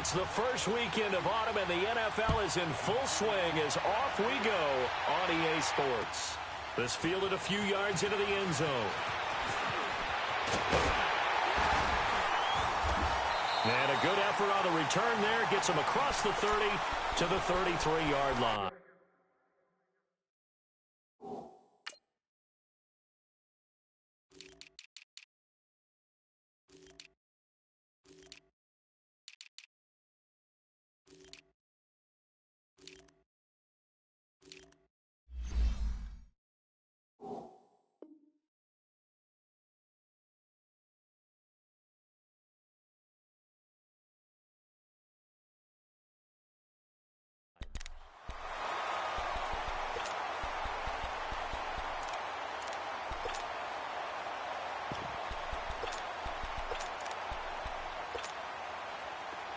It's the first weekend of autumn, and the NFL is in full swing as off we go on EA Sports. This fielded a few yards into the end zone. And a good effort on the return there. Gets him across the 30 to the 33-yard line.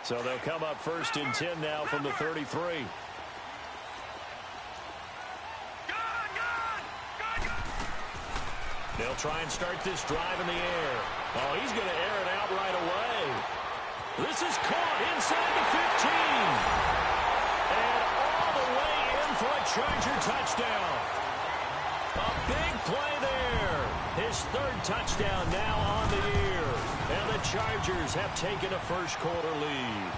So they'll come up 1st and 10 now from the 33. They'll try and start this drive in the air. Oh, he's going to air it out right away. This is caught inside the 15. And all the way in for a Charger touchdown. A big play there. His 3rd touchdown now on the year. And the Chargers have taken a first-quarter lead.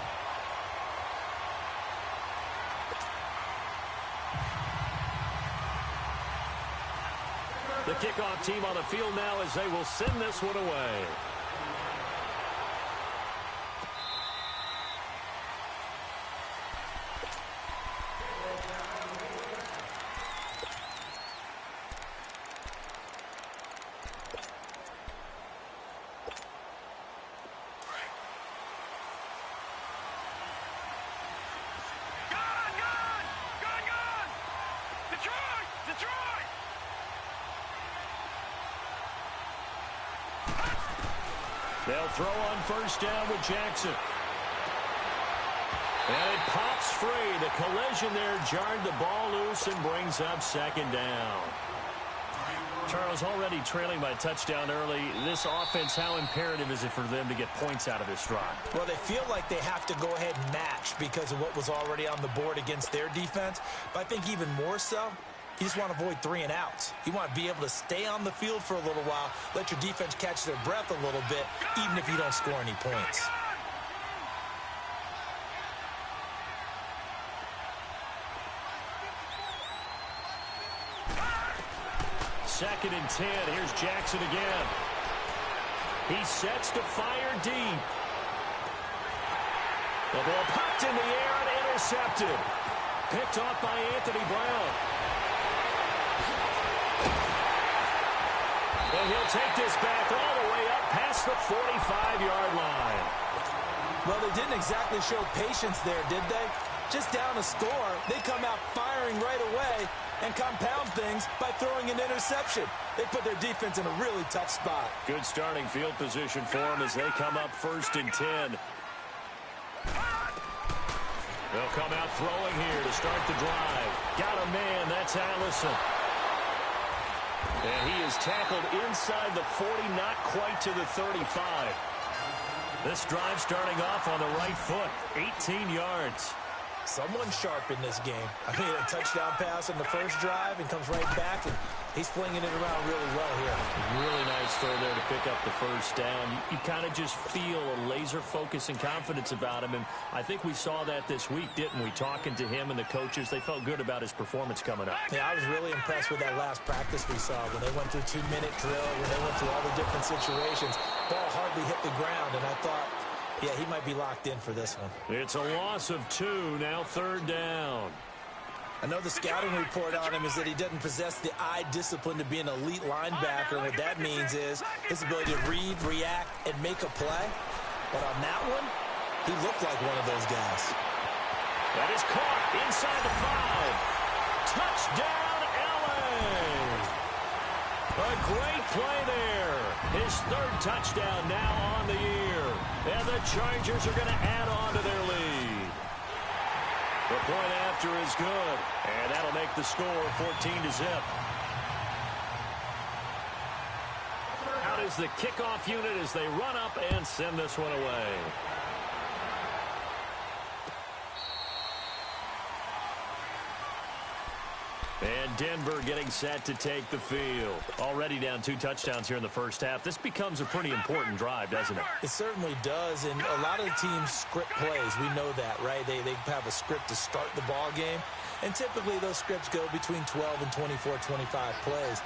The kickoff team on the field now as they will send this one away. They'll throw on 1st down with Jackson. And it pops free. The collision there jarred the ball loose and brings up 2nd down. Charles, already trailing by touchdown early. This offense, how imperative is it for them to get points out of this drive? Well, they feel like they have to go ahead and match because of what was already on the board against their defense. But I think even more so, you just want to avoid 3 and outs. You want to be able to stay on the field for a little while, let your defense catch their breath a little bit, even if you don't score any points. Second and 10. Here's Jackson again. He sets to fire deep. The ball popped in the air and intercepted. Picked off by Anthony Brown. And he'll take this back all the way up past the 45-yard line. Well, they didn't exactly show patience there, did they? Just down a score, they come out firing right away and compound things by throwing an interception. They put their defense in a really tough spot. Good starting field position for them as they come up 1st and 10. They'll come out throwing here to start the drive. Got a man, that's Allison. And he is tackled inside the 40, not quite to the 35. This drive starting off on the right foot, 18 yards. Someone sharp in this game. I mean, a touchdown pass on the first drive and comes right back, and he's flinging it around really well here. Really nice throw there to pick up the 1st down. You kind of just feel a laser focus and confidence about him, and I think we saw that this week, didn't we? Talking to him and the coaches, they felt good about his performance coming up. Yeah, I was really impressed with that last practice we saw when they went through 2-minute drill, when they went through all the different situations. Ball hardly hit the ground, and I thought, yeah, he might be locked in for this one. It's a loss of 2, now 3rd down. I know the scouting report on him is that he doesn't possess the eye discipline to be an elite linebacker. And what that means is his ability to read, react, and make a play. But on that one, he looked like one of those guys. That is caught inside the 5. Touchdown, LA! A great play there. His 3rd touchdown now on the year. And the Chargers are going to add on to their lead. The point after is good. And that'll make the score 14-0. Out is the kickoff unit as they run up and send this one away. And Denver getting set to take the field. Already down 2 touchdowns here in the first half. This becomes a pretty important drive, doesn't it? It certainly does, and a lot of the teams script plays. We know that, right? They have a script to start the ball game, and typically those scripts go between 12 and 24, 25 plays.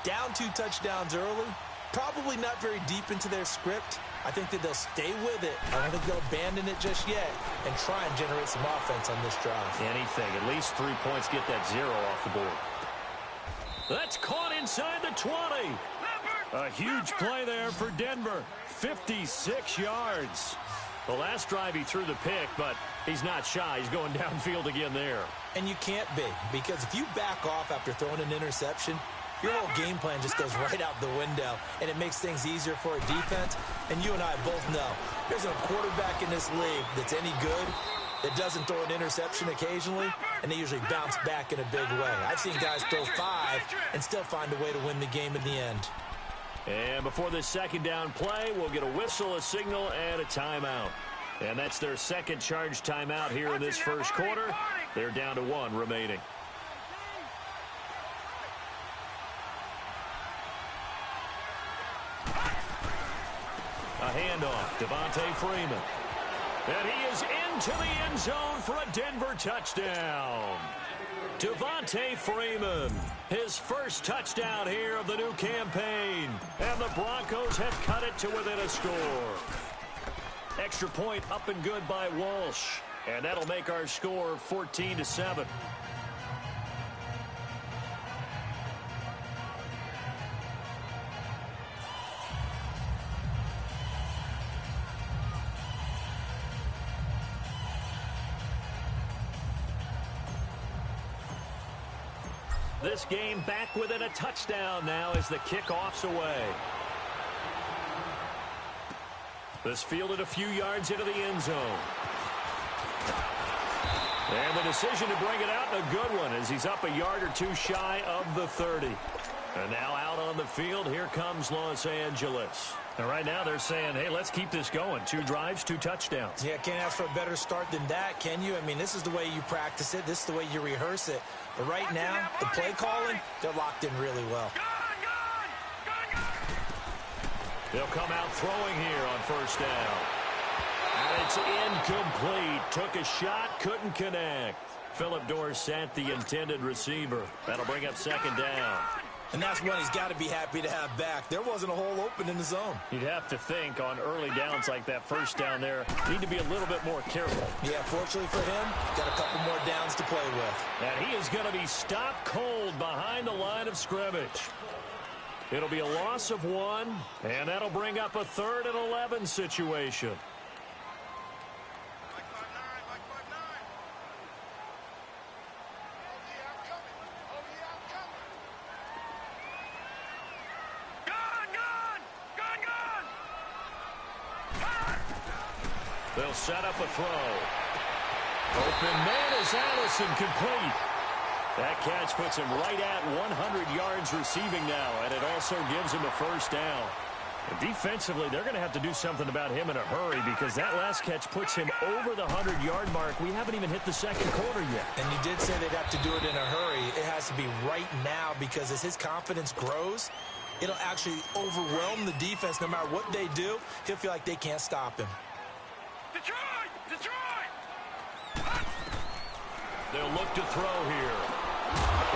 Down 2 touchdowns early, probably not very deep into their script. I think that they'll stay with it. I don't think they'll abandon it just yet and try and generate some offense on this drive. Anything. At least 3 points, get that 0 off the board. That's caught inside the 20. A huge play there for Denver. 56 yards. The last drive he threw the pick, but he's not shy. He's going downfield again there. And you can't be, because if you back off after throwing an interception, your whole game plan just goes right out the window, and it makes things easier for a defense. And you and I both know there's a quarterback in this league that's any good that doesn't throw an interception occasionally, and they usually bounce back in a big way. I've seen guys throw 5 and still find a way to win the game in the end. And before this second down play, we'll get a whistle, a signal, and a timeout. And that's their second charge timeout here in this first quarter. They're down to 1 remaining. A handoff, Devontae Freeman. And he is into the end zone for a Denver touchdown. Devontae Freeman, his first touchdown here of the new campaign. And the Broncos have cut it to within a score. Extra point up and good by Walsh. And that'll make our score 14-7. This game back within a touchdown now as the kickoff's away. This fielded a few yards into the end zone. And the decision to bring it out, and a good one, as he's up a yard or 2 shy of the 30. And now out on the field, here comes Los Angeles. And right now they're saying, hey, let's keep this going. 2 drives, 2 touchdowns. Yeah, can't ask for a better start than that, can you? I mean, this is the way you practice it. This is the way you rehearse it. But right now, the play calling, they're locked in really well. They'll come out throwing here on first down. And it's incomplete. Took a shot, couldn't connect. Phillip Dorsett, the intended receiver. That'll bring up second down. And that's one he's got to be happy to have back. There wasn't a hole open in the zone. You'd have to think on early downs like that first down there, need to be a little bit more careful. Yeah, fortunately for him, got a couple more downs to play with. And he is going to be stopped cold behind the line of scrimmage. It'll be a loss of 1, and that'll bring up a 3rd and 11 situation. They'll set up a throw. Open man is Allison, complete. That catch puts him right at 100 yards receiving now, and it also gives him a first down. And defensively, they're going to have to do something about him in a hurry, because that last catch puts him over the 100-yard mark. We haven't even hit the second quarter yet. And you did say they'd have to do it in a hurry. It has to be right now, because as his confidence grows, it'll actually overwhelm the defense. No matter what they do, he'll feel like they can't stop him. They'll look to throw here.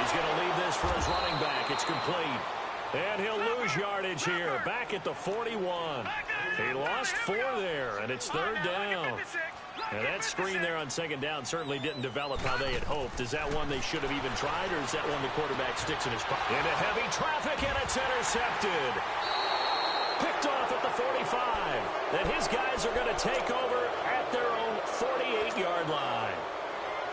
He's going to leave this for his running back. It's complete. And he'll lose yardage here. Back at the 41. He lost 4 there, and it's 3rd down. And that screen there on second down certainly didn't develop how they had hoped. Is that one they should have even tried, or is that one the quarterback sticks in his pocket? Into heavy traffic, and it's intercepted. Picked off at the 45. Then his guys are going to take over at their own 48-yard line.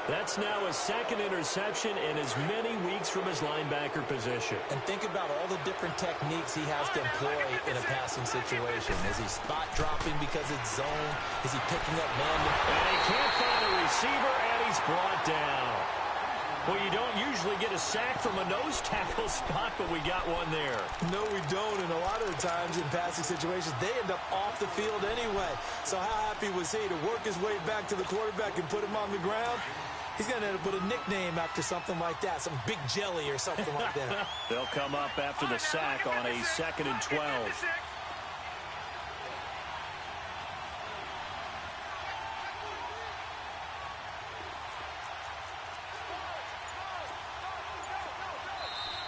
That's now a 2nd interception in as many weeks from his linebacker position. And think about all the different techniques he has to employ in a passing situation. Is he spot dropping because it's zone? Is he picking up man? And he can't find a receiver, and he's brought down. Well, you don't usually get a sack from a nose tackle spot, but we got one there. No, we don't. And a lot of the times in passing situations, they end up off the field anyway. So how happy was he to work his way back to the quarterback and put him on the ground? He's going to end up with a nickname after something like that, some Big Jelly or something like that. They'll come up after the sack on a 2nd and 12.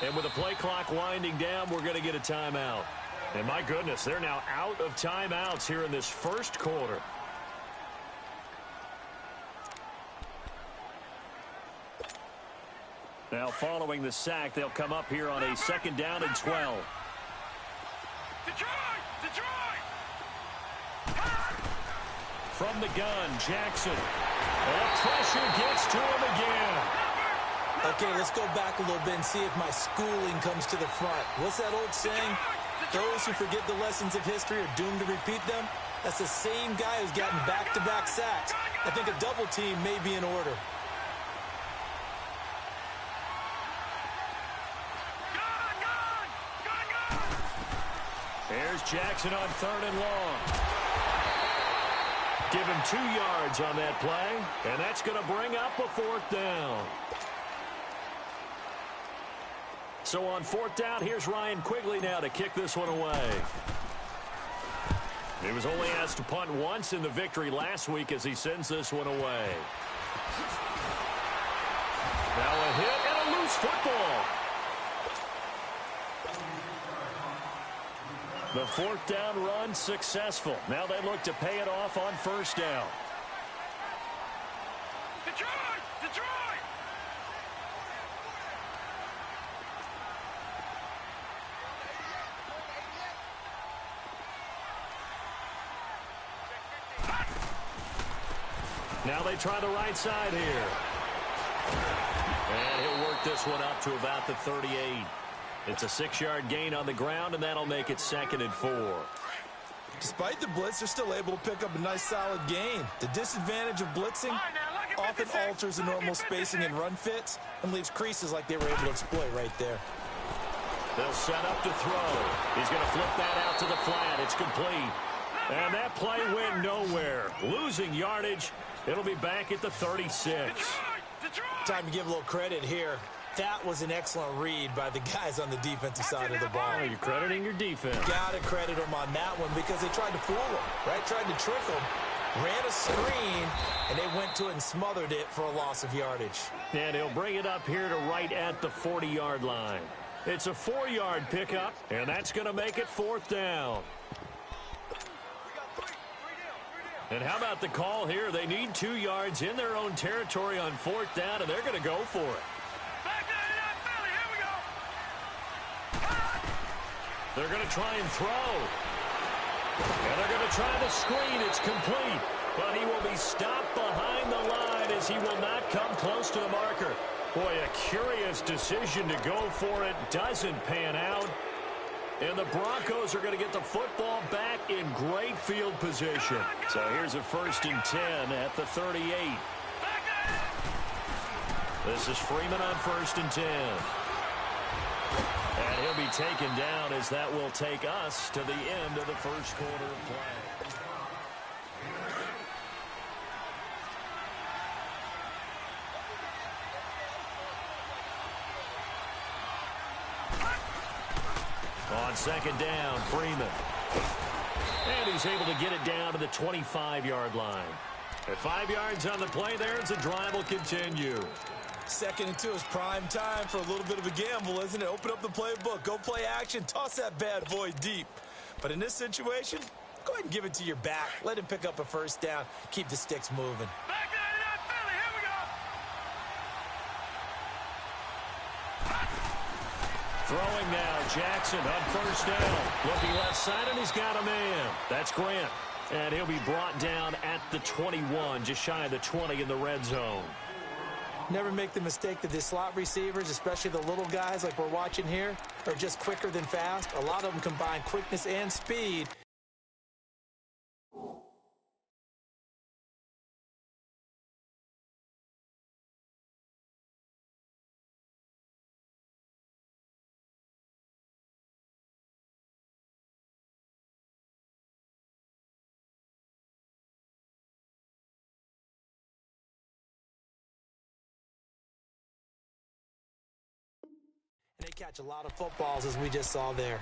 And with the play clock winding down, we're going to get a timeout. And my goodness, they're now out of timeouts here in this first quarter. Now following the sack, they'll come up here on a 2nd down and 12. From the gun, Jackson. And pressure gets to him again. Okay, let's go back a little bit and see if my schooling comes to the front. What's that old saying? Those who forget the lessons of history are doomed to repeat them. That's the same guy who's gotten back-to-back sacks. I think a double team may be in order. Here's Jackson on 3rd and long. Give him 2 yards on that play, and that's going to bring up a 4th down. So on 4th down, here's Ryan Quigley now to kick this one away. He was only asked to punt once in the victory last week as he sends this one away. Now a hit and a loose football. The 4th down run successful. Now they look to pay it off on 1st down. Now they try the right side here. And he'll work this one up to about the 38. It's a 6-yard gain on the ground, and that'll make it 2nd and 4. Despite the blitz, they're still able to pick up a nice, solid gain. The disadvantage of blitzing often alters the normal spacing and run fits and leaves creases like they were able to exploit right there. They'll set up to throw. He's going to flip that out to the flat. It's complete. And that play went nowhere. Losing yardage. It'll be back at the 36. Time to give a little credit here. That was an excellent read by the guys on the defensive side of the ball. Oh, you're crediting your defense. Got to credit them on that one because they tried to fool him, right? Tried to trick him, ran a screen, and they went to it and smothered it for a loss of yardage. And he'll bring it up here to right at the 40-yard line. It's a 4-yard pickup, and that's going to make it 4th down. And how about the call here? They need 2 yards in their own territory on 4th down, and they're going to go for it. They're going to try and throw. And they're going to try the screen. It's complete. But he will be stopped behind the line as he will not come close to the marker. Boy, a curious decision to go for it. Doesn't pan out. And the Broncos are going to get the football back in great field position. So here's a 1st and 10 at the 38. This is Freeman on 1st and 10. And he'll be taken down as that will take us to the end of the first quarter of play. On 2nd down, Freeman. And he's able to get it down to the 25-yard line. At 5 yards on the play there, the drive will continue. 2nd and 2 is prime time for a little bit of a gamble, isn't it? Open up the playbook, go play action, toss that bad boy deep. But in this situation, go ahead and give it to your back. Let him pick up a 1st down, keep the sticks moving. Throwing now, Jackson on 1st down. Looking left side, and he's got a man. That's Grant. And he'll be brought down at the 21, just shy of the 20 in the red zone. Never make the mistake that the slot receivers, especially the little guys like we're watching here, are just quicker than fast. A lot of them combine quickness and speed. catch a lot of footballs, as we just saw there.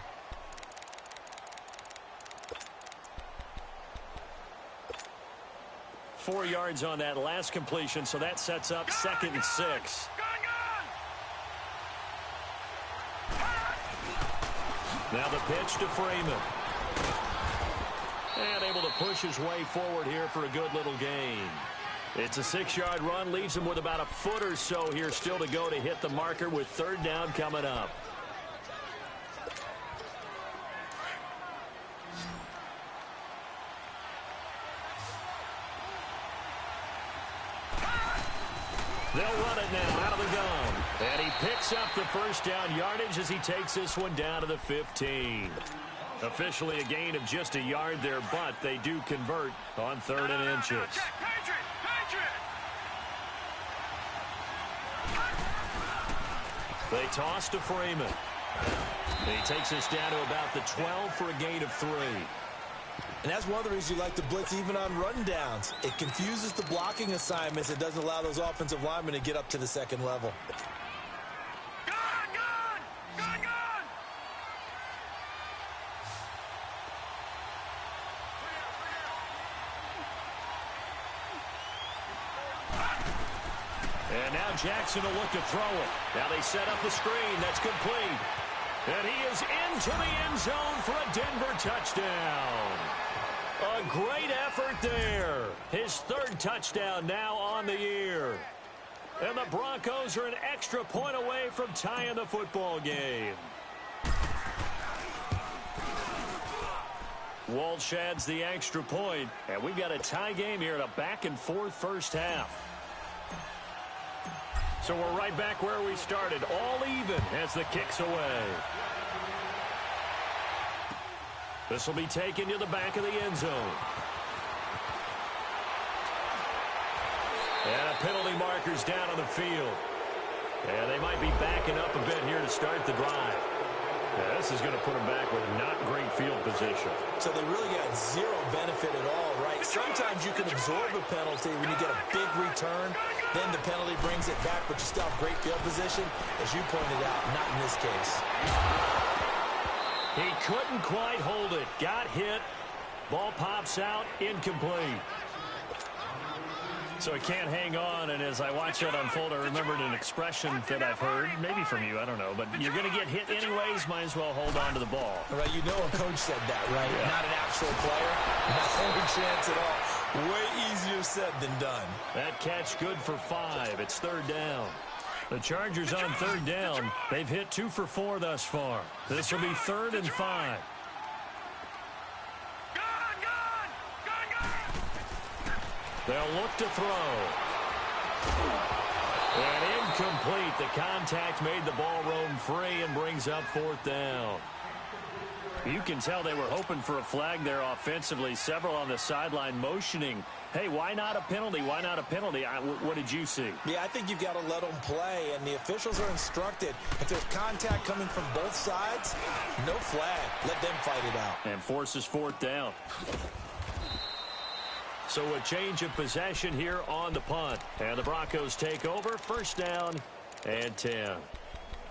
Four yards on that last completion, so that sets up 2nd and 6. Now the pitch to Freeman. And able to push his way forward here for a good little gain. It's a 6-yard run, leaves him with about a foot or so here still to go to hit the marker with 3rd down coming up. They'll run it now out of the gun. And he picks up the 1st down yardage as he takes this one down to the 15. Officially a gain of just a yard there, but they do convert on 3rd and inches. They toss to Freeman. He takes us down to about the 12 for a gain of 3. And that's one of the reasons you like to blitz even on rundowns. It confuses the blocking assignments. It doesn't allow those offensive linemen to get up to the 2nd level. And now Jackson will look to throw it. Now they set up the screen. That's complete. And he is into the end zone for a Denver touchdown. A great effort there. His 3rd touchdown now on the year. And the Broncos are an extra point away from tying the football game. Walsh adds the extra point, and we've got a tie game here in a back-and-forth first half. So we're right back where we started, all even as the kick's away. This will be taken to the back of the end zone. And a penalty marker's down on the field. And they might be backing up a bit here to start the drive. Yeah, this is going to put them back with not great field position. So they really got zero benefit at all, right? Sometimes you can absorb a penalty when you get a big return. Then the penalty brings it back, but you still have great field position. As you pointed out, not in this case. He couldn't quite hold it. Got hit. Ball pops out. Incomplete. So he can't hang on, and as I watch that unfold, I remembered an expression that I've heard, maybe from you, I don't know, but you're going to get hit anyways, might as well hold on to the ball. All right, you know a coach said that, right? Yeah. Not an actual player. Not a chance at all. Way easier said than done. That catch good for 5. It's 3rd down. The Chargers on 3rd down. They've hit 2 for 4 thus far. This will be 3rd and 5. They'll look to throw. And incomplete. The contact made the ball roam free and brings up 4th down. You can tell they were hoping for a flag there offensively. Several on the sideline motioning. Hey, why not a penalty? Why not a penalty? What did you see? Yeah, I think you've got to let them play, and the officials are instructed. If there's contact coming from both sides, no flag. Let them fight it out. And forces 4th down. So a change of possession here on the punt. And the Broncos take over. 1st down and 10.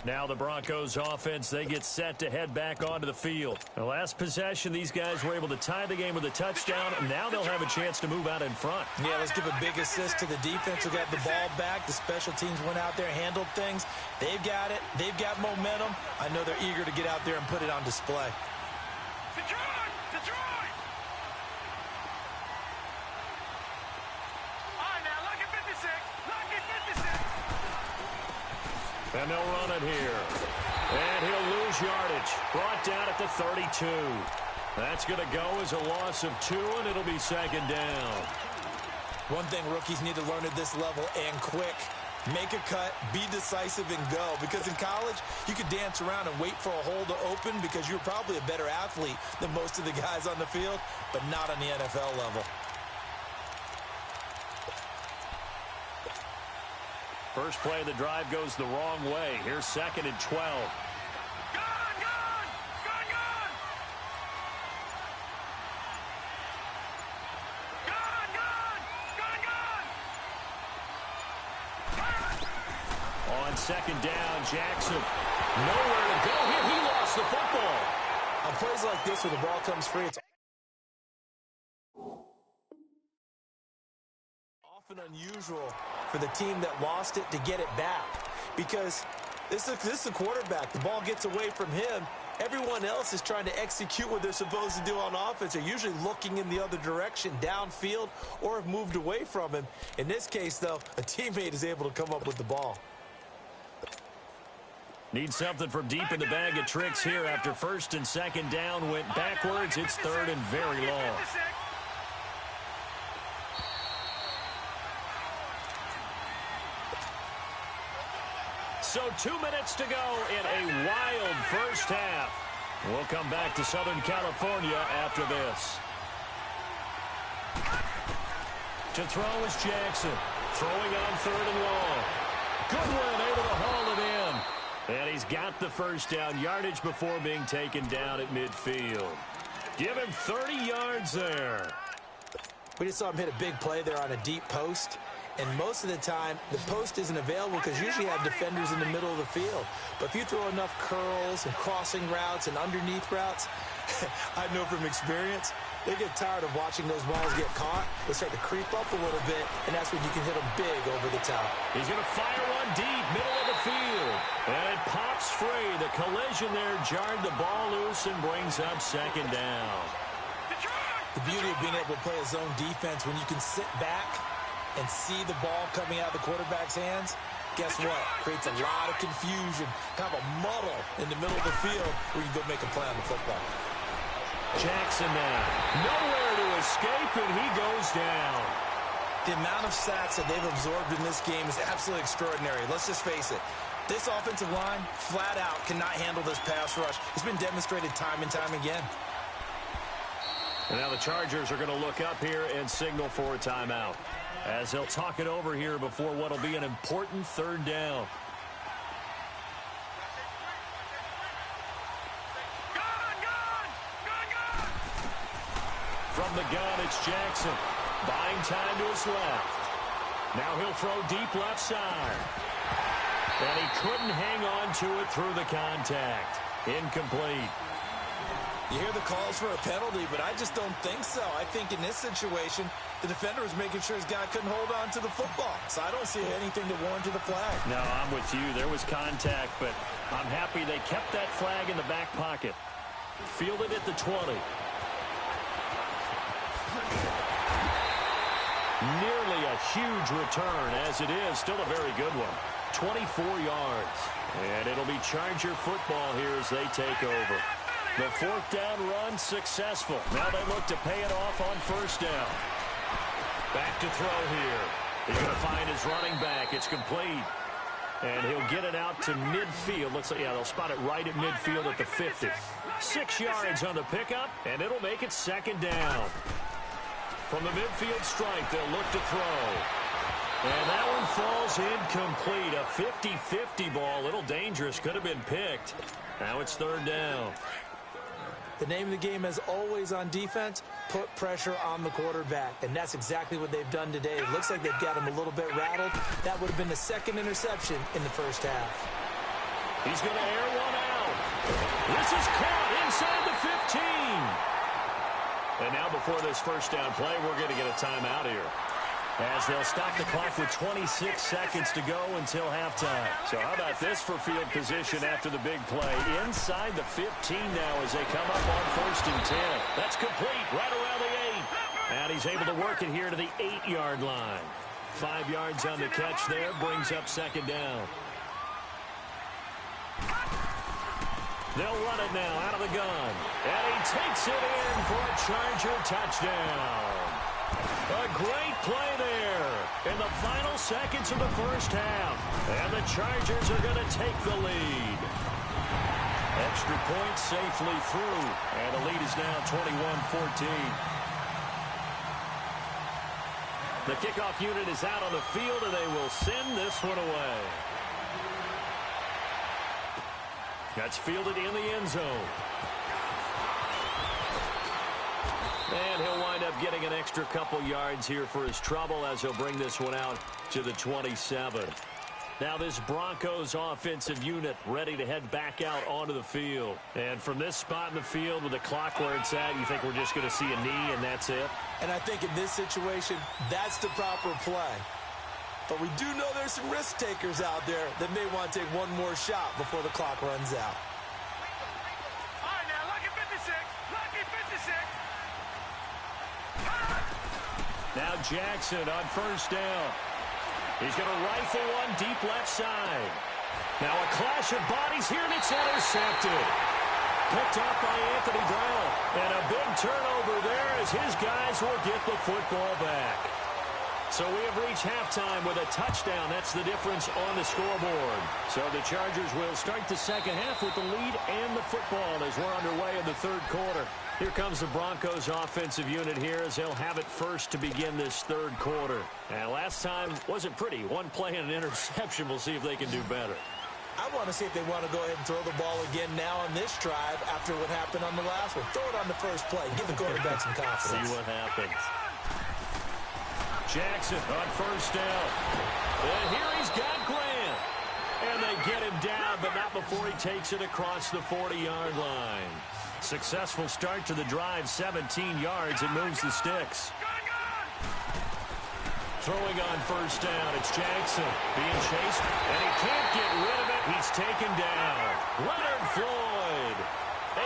Now the Broncos offense, they get set to head back onto the field. The last possession, these guys were able to tie the game with a touchdown, and now they'll have a chance to move out in front. Yeah, let's give a big assist to the defense who got the ball back. The special teams went out there, handled things. They've got it. They've got momentum. I know they're eager to get out there and put it on display. And they'll run it here. And he'll lose yardage. Brought down at the 32. That's going to go as a loss of 2, and it'll be 2nd down. One thing rookies need to learn at this level, and quick. Make a cut, be decisive, and go. Because in college, you could dance around and wait for a hole to open because you're probably a better athlete than most of the guys on the field, but not on the NFL level. First play of the drive goes the wrong way. Here's 2nd and 12. On 2nd down, Jackson. Nowhere to go here. He lost the football. On plays like this where the ball comes free, it's often unusual for the team that lost it to get it back, because this is a quarterback. The ball gets away from him. Everyone else is trying to execute what they're supposed to do on offense. They're usually looking in the other direction, downfield, or have moved away from him. In this case, though, a teammate is able to come up with the ball. Need something from deep in the bag of tricks here after first and second down went backwards. It's third and very long. So 2 minutes to go in a wild first half. We'll come back to Southern California after this. To throw is Jackson. Throwing on third and long. Goodwin able to haul it in. And he's got the first down, yardage before being taken down at midfield. Give him 30 yards there. We just saw him hit a big play there on a deep post. And most of the time, the post isn't available because you usually have defenders in the middle of the field. But if you throw enough curls and crossing routes and underneath routes, I know from experience, they get tired of watching those balls get caught. They start to creep up a little bit, and that's when you can hit them big over the top. He's going to fire one deep, middle of the field. And it pops free. The collision there jarred the ball loose and brings up second down. The beauty of being able to play a zone defense when you can sit back and see the ball coming out of the quarterback's hands, guess what? Creates a lot of confusion, kind of a muddle in the middle of the field where you go make a play on the football. Jackson now. Nowhere to escape, and he goes down. The amount of sacks that they've absorbed in this game is absolutely extraordinary. Let's just face it. This offensive line, flat out, cannot handle this pass rush. It's been demonstrated time and time again. And now the Chargers are going to look up here and signal for a timeout, as they'll talk it over here before what will be an important third down. From the gun, it's Jackson. Buying time to his left. Now he'll throw deep left side. And he couldn't hang on to it through the contact. Incomplete. You hear the calls for a penalty, but I just don't think so. I think in this situation, the defender was making sure his guy couldn't hold on to the football. So I don't see anything to warrant the flag. No, I'm with you. There was contact, but I'm happy they kept that flag in the back pocket. Fielded at the 20. Nearly a huge return, as it is. Still a very good one. 24 yards. And it'll be Charger football here as they take over. The fourth down run successful. Now they look to pay it off on first down. Back to throw here. He's going to find his running back. It's complete. And he'll get it out to midfield. Let's see. Yeah, they'll spot it right at midfield at the 50. 6 yards on the pickup, and it'll make it second down. From the midfield stripe, they'll look to throw. And that one falls incomplete. A 50-50 ball. A little dangerous. Could have been picked. Now it's third down. The name of the game, as always on defense, put pressure on the quarterback. And that's exactly what they've done today. It looks like they've got him a little bit rattled. That would have been the second interception in the first half. He's going to air one out. This is caught inside the 15. And now before this first down play, we're going to get a timeout here, as they'll stop the clock with 26 seconds to go until halftime. So how about this for field position after the big play? Inside the 15 now as they come up on first and 10. That's complete right around the 8. And he's able to work it here to the 8-yard line. 5 yards on the catch there, brings up second down. They'll run it now out of the gun. And he takes it in for a Charger touchdown. A great play there in the final seconds of the first half. And the Chargers are going to take the lead. Extra point safely through. And the lead is now 21-14. The kickoff unit is out on the field, and they will send this one away. That's fielded in the end zone. And he'll wind up getting an extra couple yards here for his trouble, as he'll bring this one out to the 27. Now this Broncos offensive unit ready to head back out onto the field. And from this spot in the field with the clock where it's at, you think we're just going to see a knee and that's it? And I think in this situation, that's the proper play. But we do know there's some risk takers out there that may want to take one more shot before the clock runs out. All right, now, lucky 56. Lucky 56. Now Jackson on first down. He's going to rifle one deep left side. Now a clash of bodies here, and it's intercepted. Picked up by Anthony Brown. And a big turnover there as his guys will get the football back. So we have reached halftime with a touchdown. That's the difference on the scoreboard. So the Chargers will start the second half with the lead and the football as we're underway in the third quarter. Here comes the Broncos offensive unit here as they'll have it first to begin this third quarter. And last time wasn't pretty. One play and an interception. We'll see if they can do better. I want to see if they want to go ahead and throw the ball again now on this drive after what happened on the last one. Throw it on the first play. Give the quarterback some confidence. See what happens. Jackson on first down. And here he's got Grant. And they get him down, but not before he takes it across the 40-yard line. Successful start to the drive, 17 yards. It moves the sticks. Throwing on first down, it's Jackson being chased, and he can't get rid of it. He's taken down. Leonard Floyd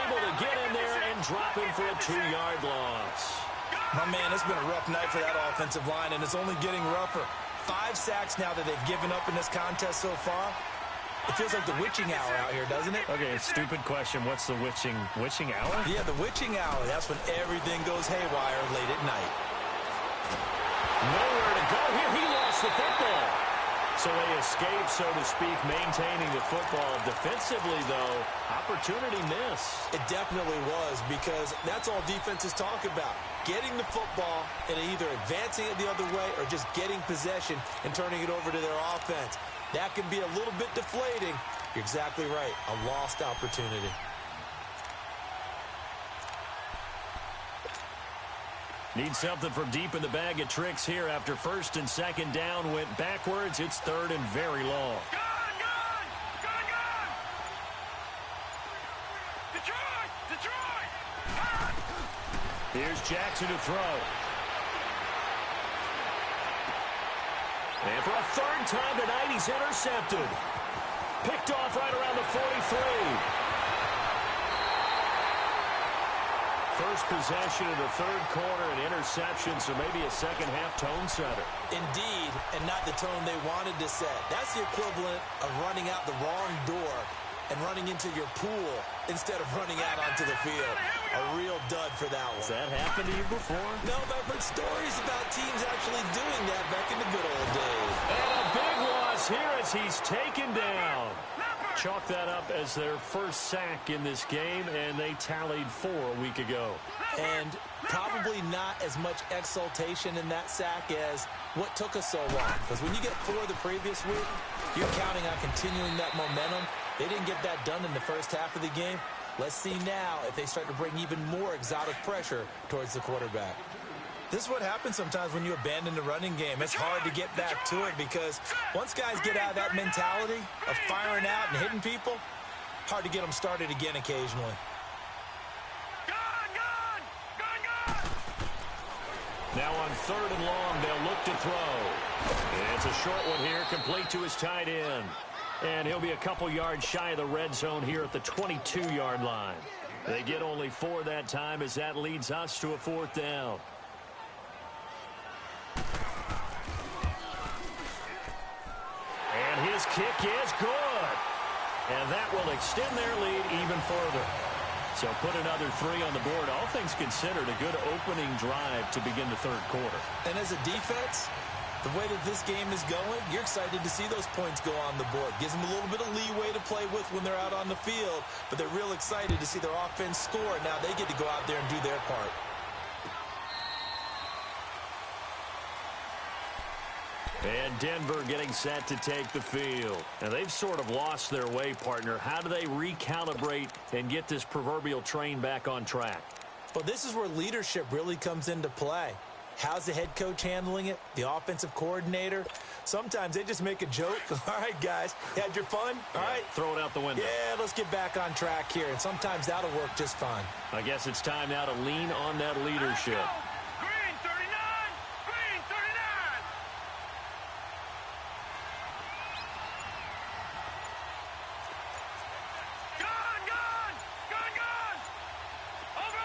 able to get in there and drop him for a 2-yard loss. My man, it's been a rough night for that offensive line, and it's only getting rougher. 5 sacks now that they've given up in this contest so far. It feels like the witching hour out here, doesn't it? Okay, a stupid question. What's the witching hour? Yeah, the witching hour. That's when everything goes haywire late at night. Nowhere to go here. He lost the football. So they escape, so to speak, maintaining the football. Defensively, though, opportunity miss. It definitely was, because that's all defenses talk about. Getting the football and either advancing it the other way or just getting possession and turning it over to their offense. That can be a little bit deflating. You're exactly right. A lost opportunity. Need something from deep in the bag of tricks here after first and second down went backwards. It's third and very long. Detroit! Here's Jackson to throw. And for a third time tonight, he's intercepted. Picked off right around the 43. First possession of the third quarter, an interception, so maybe a second-half tone setter. Indeed, and not the tone they wanted to set. That's the equivalent of running out the wrong door and running into your pool instead of running out onto the field. A real dud for that one. Has that happened to you before? No, but I've heard stories about teams actually doing that back in the good old days. And a big loss here as he's taken down. Chalk that up as their first sack in this game, and they tallied 4 a week ago. And probably not as much exultation in that sack as what took us so long. Because when you get 4 the previous week, you're counting on continuing that momentum. They didn't get that done in the first half of the game. Let's see now if they start to bring even more exotic pressure towards the quarterback. This is what happens sometimes when you abandon the running game. It's hard to get back to it because once guys get out of that mentality of firing out and hitting people, hard to get them started again occasionally. Now on third and long, they'll look to throw. And it's a short one here, complete to his tight end. And he'll be a couple yards shy of the red zone here at the 22-yard line. They get only 4 that time as that leads us to a 4th down. And his kick is good. And that will extend their lead even further. So put another 3 on the board. All things considered, a good opening drive to begin the third quarter. And as a defense, the way that this game is going, you're excited to see those points go on the board. Gives them a little bit of leeway to play with when they're out on the field, but they're real excited to see their offense score. Now they get to go out there and do their part. And Denver getting set to take the field. Now they've sort of lost their way, partner. How do they recalibrate and get this proverbial train back on track? Well, this is where leadership really comes into play. How's the head coach handling it? The offensive coordinator? Sometimes they just make a joke. All right, guys, had your fun? All right. Throw it out the window. Yeah, let's get back on track here, and sometimes that'll work just fine. I guess it's time now to lean on that leadership. Green 39! Green 39! Gone! Gone! Gone! Gone! Over!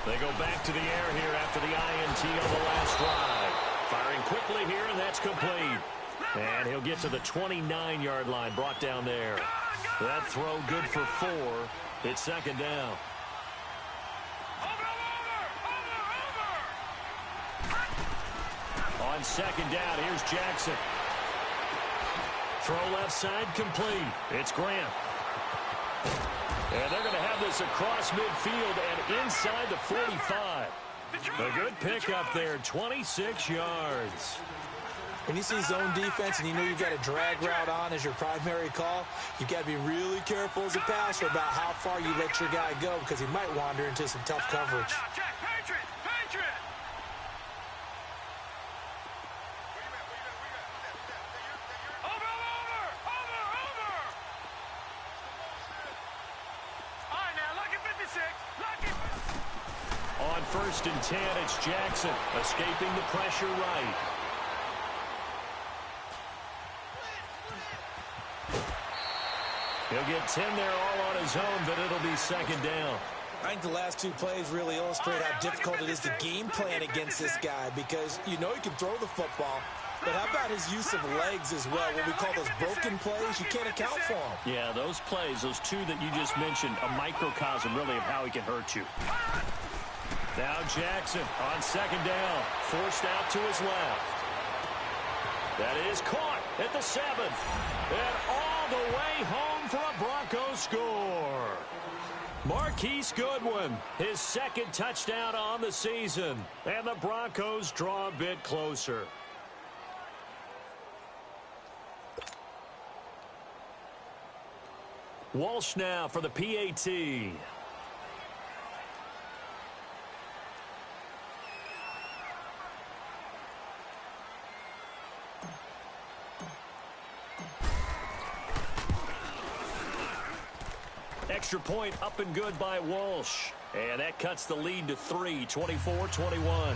They go back to the air here after the INT on the last drive. Firing quickly here, and that's complete. And he'll get to the 29-yard line, brought down there. That throw good for 4. It's second down. On second down, here's Jackson. Throw left side, complete. It's Grant. And they're going to have this across midfield and inside the 45. A good pickup there, 26 yards. When you see zone defense and you know you've got a drag route on as your primary call, you've got to be really careful as a passer about how far you let your guy go because he might wander into some tough coverage. On 1st and 10, it's Jackson escaping the pressure right. He'll get 10 there all on his own, but it'll be second down. I think the last 2 plays really illustrate how difficult it is to game plan against this guy because you know he can throw the football, but how about his use of legs as well? What we call those broken plays, you can't account for them. Yeah, those plays, those 2 that you just mentioned, a microcosm really of how he can hurt you. Now Jackson on second down, forced out to his left. That is caught at the 7th. And all the way home for a Broncos score. Marquise Goodwin, his 2nd touchdown on the season. And the Broncos draw a bit closer. Walsh now for the PAT. Extra point up and good by Walsh. And that cuts the lead to 3, 24-21.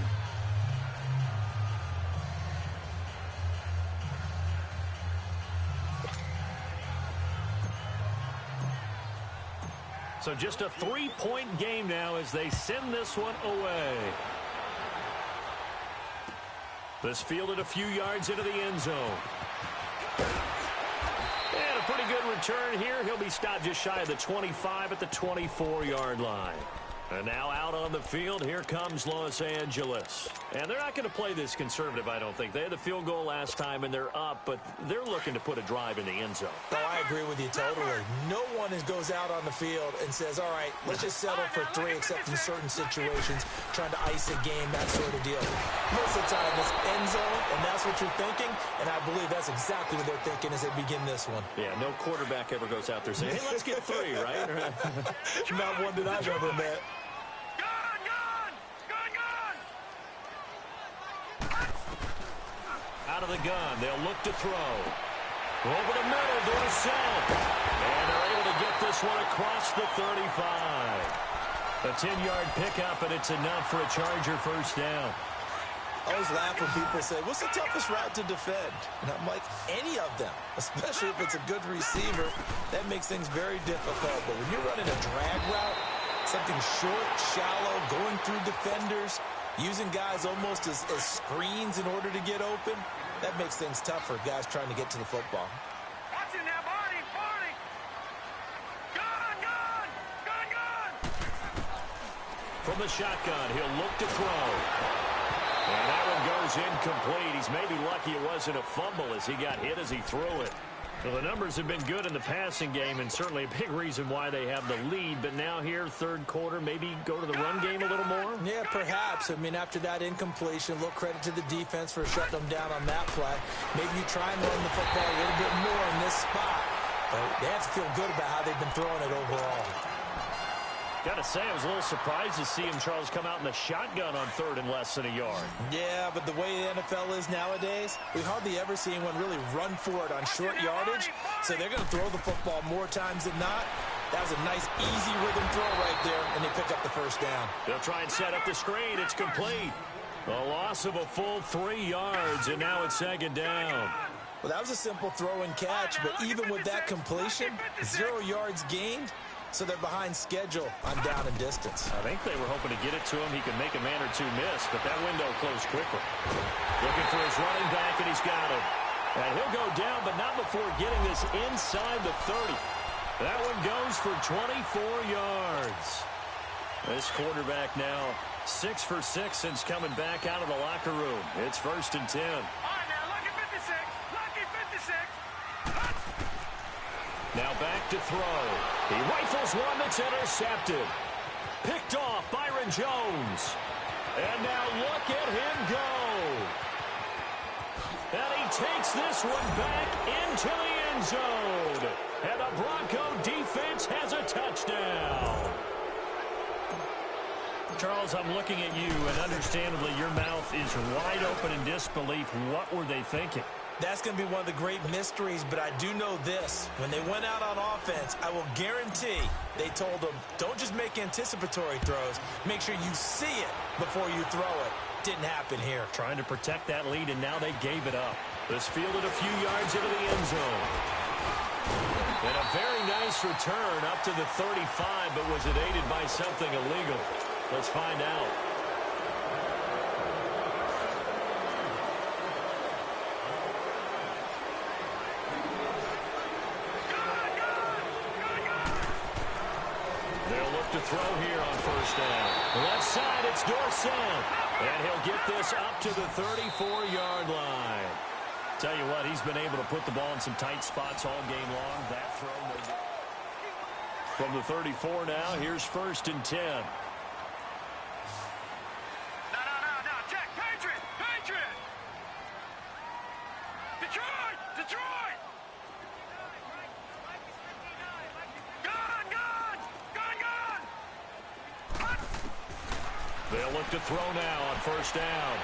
So just a 3-point game now as they send this one away. This fielded a few yards into the end zone. And a pretty good return here. He'll be stopped just shy of the 25 at the 24-yard line. And now out on the field, here comes Los Angeles. And they're not going to play this conservative, I don't think. They had the field goal last time, and they're up, but they're looking to put a drive in the end zone. Oh, I agree with you totally. No one goes out on the field and says, all right, let's just settle for 3, except in certain situations, trying to ice a game, that sort of deal. Most of the time, it's end zone, and that's what you're thinking, and I believe that's exactly what they're thinking as they begin this one. Yeah, no quarterback ever goes out there saying, hey, let's get 3, right? Not one that I've ever met. Out of the gun, they'll look to throw. Over the middle, Dorsett. And they're able to get this one across the 35. A 10-yard pickup, and it's enough for a Charger first down. I always laugh when people say, what's the toughest route to defend? And I'm like, any of them, especially if it's a good receiver. That makes things very difficult. But when you're running a drag route, something short, shallow, going through defenders, using guys almost as screens in order to get open, that makes things tough for guys trying to get to the football. Watching that body, body. Gun. From the shotgun, he'll look to throw. And that one goes incomplete. He's maybe lucky it wasn't a fumble as he got hit as he threw it. Well, the numbers have been good in the passing game, and certainly a big reason why they have the lead. But now here, third quarter, maybe go to the run game a little more? Yeah, perhaps. I mean, after that incompletion, a little credit to the defense for shutting them down on that play. Maybe you try and run the football a little bit more in this spot. But they have to feel good about how they've been throwing it overall. Gotta say, I was a little surprised to see him, Charles, come out in the shotgun on third and less than a yard. Yeah, but the way the NFL is nowadays, we hardly ever see anyone really run for it on short yardage. So they're going to throw the football more times than not. That was a nice, easy rhythm throw right there, and they pick up the first down. They'll try and set up the screen. It's complete. A loss of a full 3 yards, and now it's second down. Well, that was a simple throw and catch, but even with that completion, 0 yards gained. So they're behind schedule on down and distance. I think they were hoping to get it to him. He could make a man or two miss, but that window closed quickly. Looking for his running back, and he's got him. And he'll go down, but not before getting this inside the 30. That one goes for 24 yards. This quarterback now 6 for 6 since coming back out of the locker room. It's 1st and 10. All right, now, lucky 56. Lucky 56. Now back to throw. He rifles one that's intercepted. Picked off Byron Jones. And now look at him go. And he takes this one back into the end zone. And the Bronco defense has a touchdown. Charles, I'm looking at you, and understandably your mouth is wide open in disbelief. What were they thinking? That's going to be one of the great mysteries, but I do know this. When they went out on offense, I will guarantee they told them, don't just make anticipatory throws. Make sure you see it before you throw it. Didn't happen here. Trying to protect that lead, and now they gave it up. This fielded a few yards into the end zone. And a very nice return up to the 35, but was it aided by something illegal? Let's find out. They'll look to throw here on 1st down. Left side, it's Dorsett. And he'll get this up to the 34-yard line. Tell you what, he's been able to put the ball in some tight spots all game long. That throw no good. From the 34 now, here's 1st and 10. No, check. Patriot! Patriot! Detroit! Detroit! Gun! They'll look to throw now on 1st down.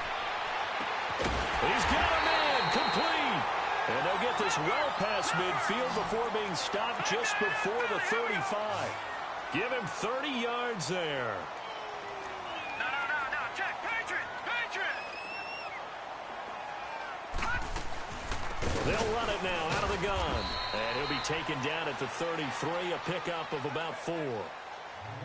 He's got a man, complete. And they'll get this well past midfield before being stopped just before the 35. Give him 30 yards there. No, check. Patriot! Patriot! They'll run it now out of the gun. And he'll be taken down at the 33, a pickup of about 4.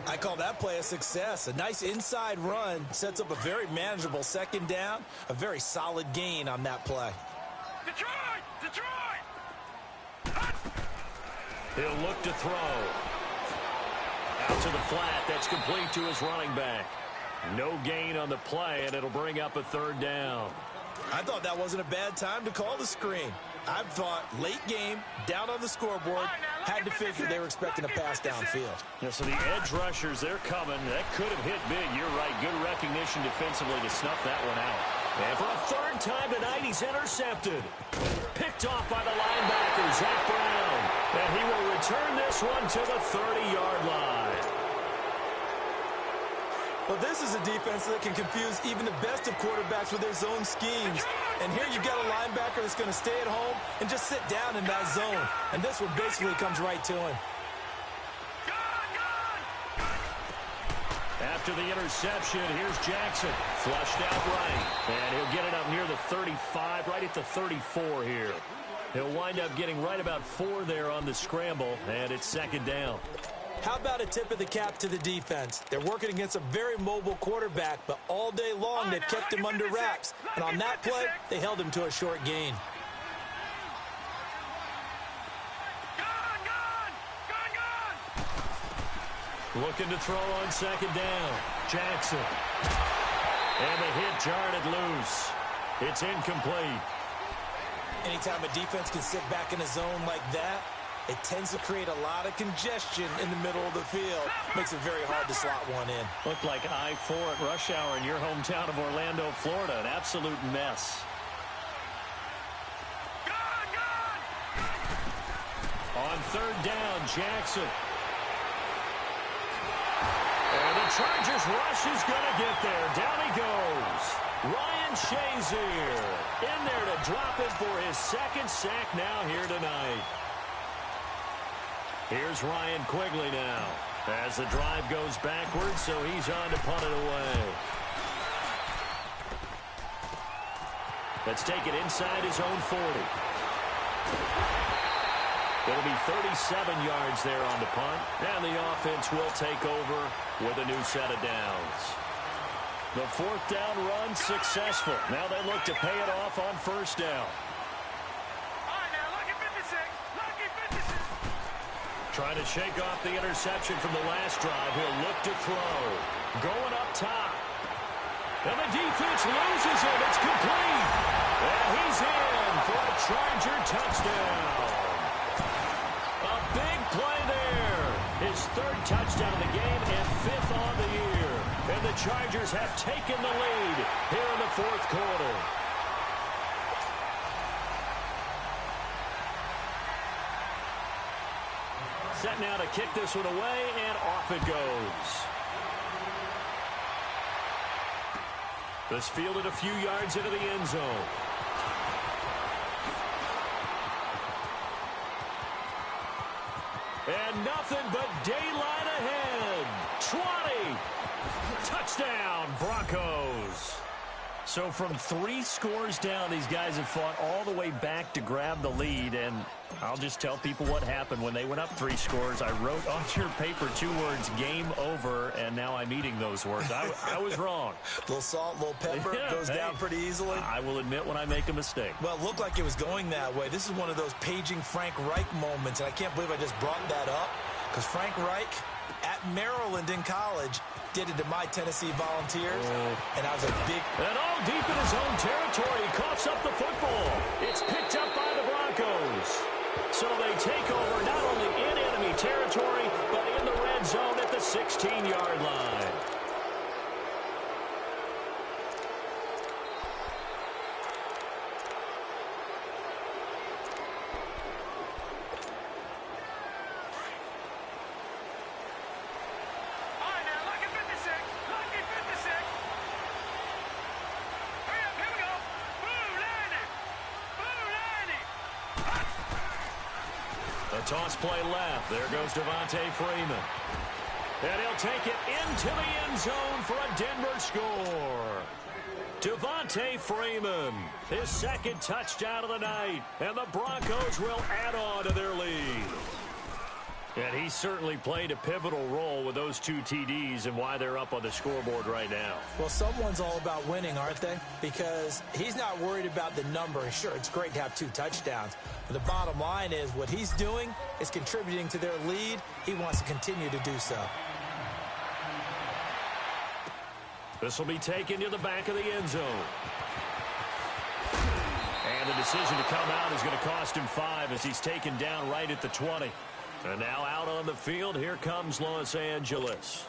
I call that play a success. A nice inside run sets up a very manageable 2nd down. A very solid gain on that play. Detroit! He'll look to throw. Out to the flat. That's complete to his running back. No gain on the play, and it'll bring up a 3rd down. I thought that wasn't a bad time to call the screen. I thought late game, down on the scoreboard, had to figure they were expecting a pass downfield. Yeah, so the edge rushers, they're coming. That could have hit big. You're right. Good recognition defensively to snuff that one out. And for a 3rd time tonight, he's intercepted. Picked off by the linebacker, Zach Brown. And he will return this one to the 30-yard line. Well, this is a defense that can confuse even the best of quarterbacks with their zone schemes. And here you've got a linebacker that's going to stay at home and just sit down in that zone. And this one basically comes right to him. After the interception, here's Jackson. Flushed out right. And he'll get it up near the 35, right at the 34 here. He'll wind up getting right about 4 there on the scramble, and it's 2nd down. How about a tip of the cap to the defense? They're working against a very mobile quarterback, but all day long they've kept him under wraps. And on that play, they held him to a short gain. Looking to throw on 2nd down. Jackson. And the hit jarred it loose. It's incomplete. Anytime a defense can sit back in a zone like that, it tends to create a lot of congestion in the middle of the field. Makes it very hard to slot one in. Looked like I-4 at rush hour in your hometown of Orlando, Florida. An absolute mess. On 3rd down, Jackson. And the Chargers rush is going to get there. Down he goes. Ryan Shazier in there to drop it for his second sack now here tonight. Here's Ryan Quigley now as the drive goes backwards, so he's on to punt it away. Let's take it inside his own 40. It'll be 37 yards there on the punt, and the offense will take over with a new set of downs. The fourth down run successful. Now they look to pay it off on first down. All right, now, lucky 56. Lucky 56. Trying to shake off the interception from the last drive. He'll look to throw. Going up top. And the defense loses it. It's complete. And he's in for a Charger touchdown. A big play there. His third touchdown of the game and fifth on the year. And the Chargers have taken the lead here in the fourth quarter. Set now to kick this one away, and off it goes. This fielded a few yards into the end zone. And nothing but daylight ahead. 20. Touchdown, Broncos. So from 3 scores down, these guys have fought all the way back to grab the lead. And I'll just tell people what happened when they went up 3 scores. I wrote on your paper 2 words, game over, and now I'm eating those words. I was wrong. A little salt, a little pepper, goes down pretty easily. I will admit when I make a mistake. Well, it looked like it was going that way. This is one of those paging Frank Reich moments, and I can't believe I just brought that up, because Frank Reich at Maryland in college did it to my Tennessee Volunteers, and I was a big... And all deep in his own territory, he coughs up the football. It's picked up by the Broncos. So they take over not only in enemy territory, but in the red zone at the 16-yard line. Toss play left. There goes Devontae Freeman. And he'll take it into the end zone for a Denver score. Devontae Freeman, his second touchdown of the night. And the Broncos will add on to their lead. And he certainly played a pivotal role with those 2 TDs and why they're up on the scoreboard right now. Well, someone's all about winning, aren't they? Because he's not worried about the number. Sure, it's great to have 2 touchdowns. But the bottom line is what he's doing is contributing to their lead. He wants to continue to do so. This will be taken to the back of the end zone. And the decision to come out is going to cost him 5 as he's taken down right at the 20. And now out on the field, here comes Los Angeles.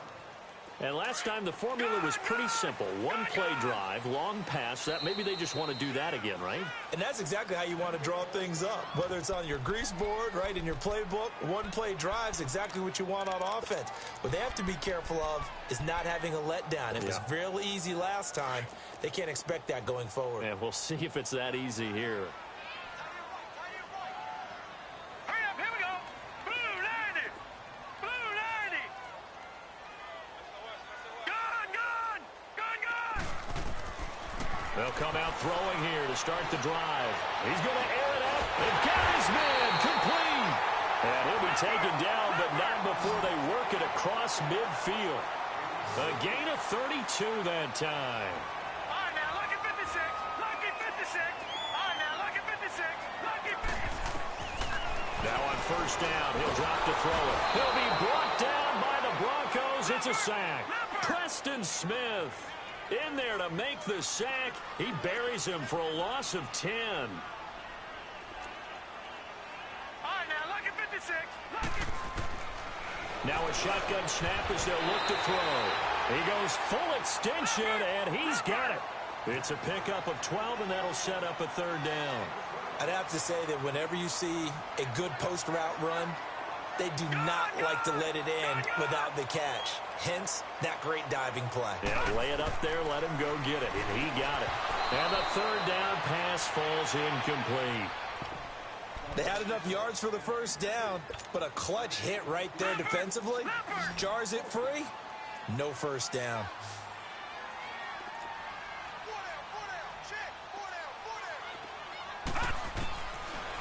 And last time the formula was pretty simple. 1 play drive, long pass. That maybe they just want to do that again, right? And that's exactly how you want to draw things up. Whether it's on your grease board, right, in your playbook, 1 play drive is exactly what you want on offense. What they have to be careful of is not having a letdown. It was real easy last time. They can't expect that going forward. And we'll see if it's that easy here. They'll come out throwing here to start the drive. He's going to air it out. And got his man complete. And he'll be taken down, but not before they work it across midfield. A gain of 32 that time. All right, now, lucky 56. Lucky 56. All right, now, lucky 56. Lucky 56. Now on first down, he'll drop to throw it. He'll be brought down by the Broncos. It's a sack. Preston Smith in there to make the sack. He buries him for a loss of 10. All right, now, lucky 56. Lucky. Now a shotgun snap as they'll look to throw. He goes full extension, and he's got it. It's a pickup of 12, and that'll set up a third down. I'd have to say that whenever you see a good post route run, they do not like to let it end without the catch. hence that great diving play. Yeah, lay it up there, let him go get it, and he got it. And the third down pass falls incomplete. They had enough yards for the first down, but a clutch hit right there defensively. Jars it free, no first down.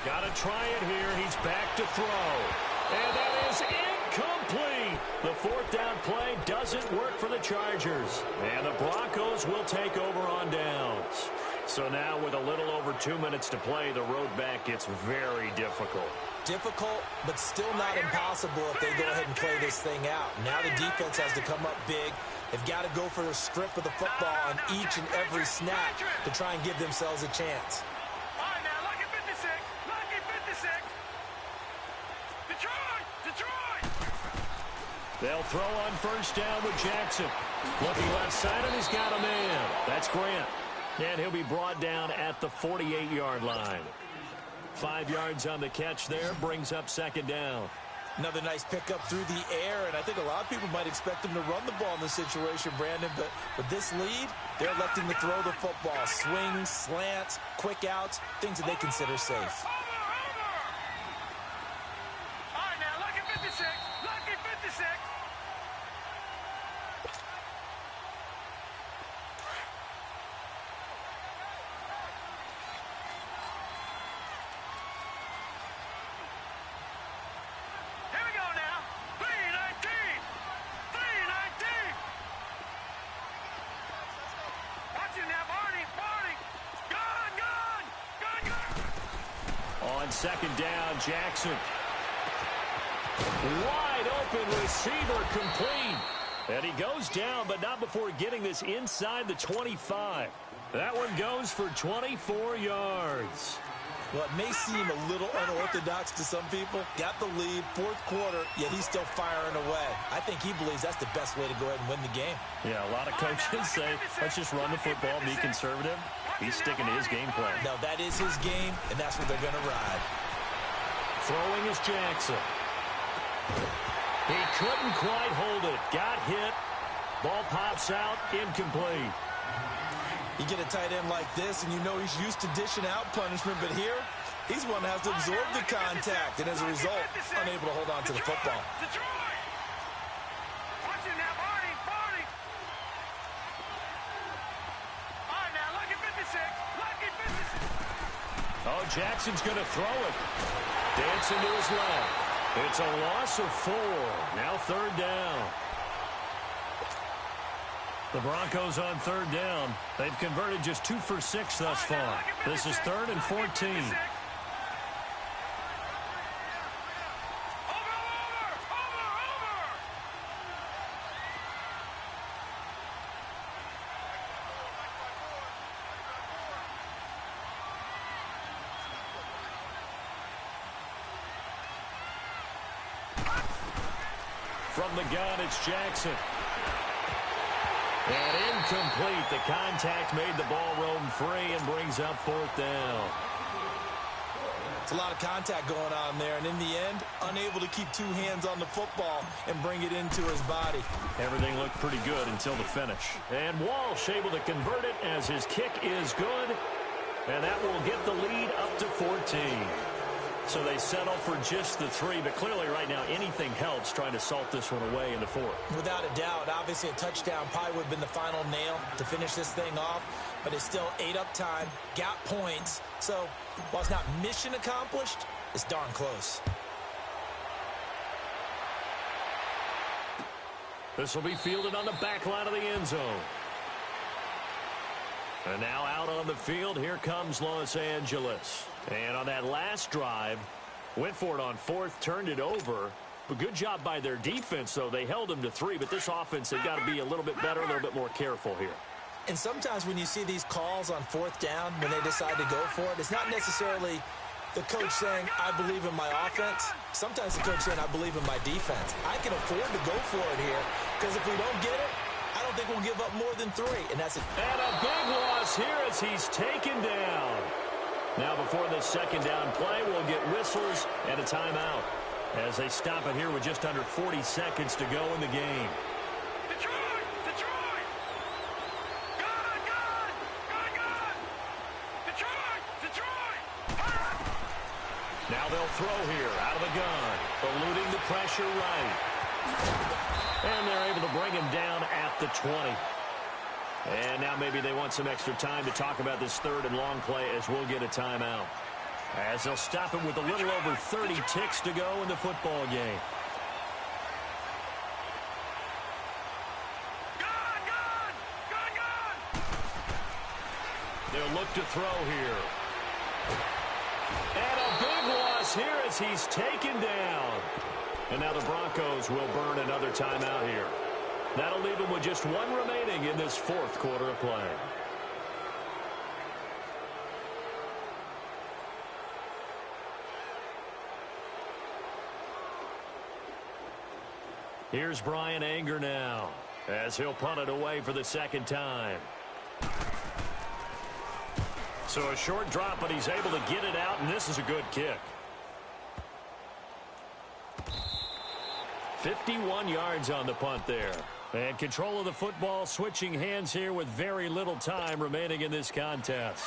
Got to try it here. He's back to throw. And that is incomplete. The fourth down play doesn't work for the Chargers. And the Broncos will take over on downs. So now with a little over 2 minutes to play, the road back gets very difficult. Difficult, but still not impossible if they go ahead and play this thing out. Now the defense has to come up big. They've got to go for a strip of the football on each and every snap to try and give themselves a chance. They'll throw on first down with Jackson. Looking left side, and he's got a man. That's Grant. And he'll be brought down at the 48-yard line. 5 yards on the catch there, brings up second down. Another nice pickup through the air, and I think a lot of people might expect him to run the ball in this situation, Brandon, but with this lead, they're electing to throw the football. Swings, slants, quick outs, things that they consider safe. Second down, Jackson. Wide open receiver, complete. And he goes down, but not before getting this inside the 25. That one goes for 24 yards. Well, it may seem a little unorthodox to some people. Got the lead, fourth quarter, yet he's still firing away. I think he believes that's the best way to go ahead and win the game. Yeah, a lot of coaches say, let's just run the football, be conservative. He's sticking to his game plan. No, that is his game, and that's what they're going to ride. Throwing is Jackson. He couldn't quite hold it. Got hit. Ball pops out, incomplete. You get a tight end like this, and you know he's used to dishing out punishment, but here, he's one that has to absorb the contact, and as a result, unable to hold on to the football. Oh, Jackson's going to throw it. Dancing to his left. It's a loss of 4. Now third down. The Broncos on third down. They've converted just 2 for 6 thus far. This is 3rd and 14. From the gun, it's Jackson. And incomplete. The contact made the ball roam free and brings up 4th down. It's a lot of contact going on there, and in the end, unable to keep 2 hands on the football and bring it into his body. Everything looked pretty good until the finish. And Walsh able to convert it as his kick is good. And that will get the lead up to 14. So they settle for just the 3, but clearly right now anything helps trying to salt this one away in the 4th. Without a doubt, obviously a touchdown probably would have been the final nail to finish this thing off, but it's still ate up time, got points, so while it's not mission accomplished, it's darn close. This will be fielded on the back line of the end zone. And now out on the field, here comes Los Angeles. And on that last drive, went for it on 4th, turned it over. But good job by their defense, though. They held them to 3, but this offense, they've got to be a little bit better, a little bit more careful here. And sometimes when you see these calls on 4th down, when they decide to go for it, it's not necessarily the coach saying, I believe in my offense. Sometimes the coach saying, I believe in my defense. I can afford to go for it here, because if we don't get it, I don't think we'll give up more than 3. And that's it. And a big loss here as he's taken down. Now before this second down play, we'll get whistles and a timeout as they stop it here with just under 40 seconds to go in the game. Now they'll throw here out of the gun, eluding the pressure right. And they're able to bring him down at the 20. And now maybe they want some extra time to talk about this third and long play as we'll get a timeout. As they'll stop it with a little over 30 ticks to go in the football game. They'll look to throw here. And a big loss here as he's taken down. And now the Broncos will burn another timeout here. That'll leave them with just one remaining in this fourth quarter of play. Here's Brian Anger now as he'll punt it away for the second time. So a short drop, but he's able to get it out, and this is a good kick. 51 yards on the punt there. And control of the football, switching hands here with very little time remaining in this contest.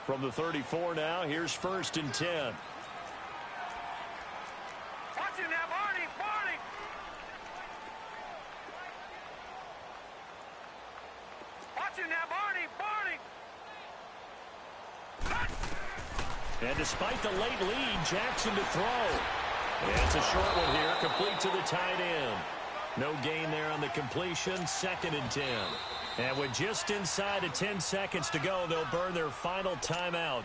From the 34 now, here's 1st and 10. Watch it now, Barney, Barney. Watch it now, Barney, Barney. And despite the late lead, Jackson to throw. And it's a short one here, complete to the tight end. No gain there on the completion, 2nd and 10. And with just inside of 10 seconds to go, they'll burn their final timeout.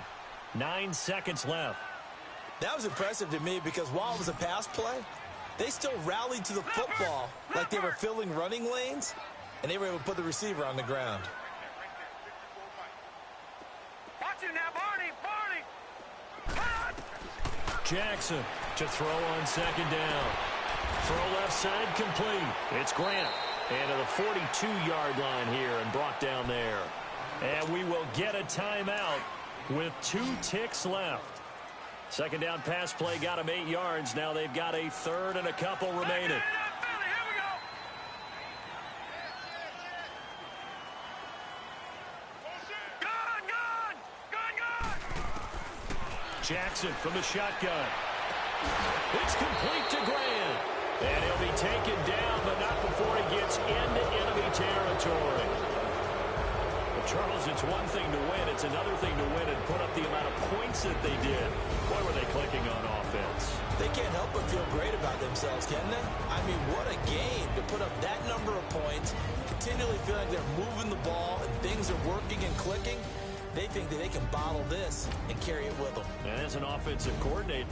9 seconds left. That was impressive to me because while it was a pass play, they still rallied to the football like they were filling running lanes, and they were able to put the receiver on the ground. Watch it now, Barney, Barney. Jackson to throw on 2nd down. Throw left side complete. It's Grant. And to the 42-yard line here and brought down there. And we will get a timeout with 2 ticks left. 2nd down pass play got him 8 yards. Now they've got a 3rd and a couple remaining. Jackson from the shotgun. It's complete to Grant. And he'll be taken down, but not before he gets into enemy territory. Well, Charles, it's one thing to win. It's another thing to win and put up the amount of points that they did. Boy, were they clicking on offense. They can't help but feel great about themselves, can they? I mean, what a game to put up that number of points, continually feeling like they're moving the ball and things are working and clicking. They think that they can bottle this and carry it with them. And as an offensive coordinator,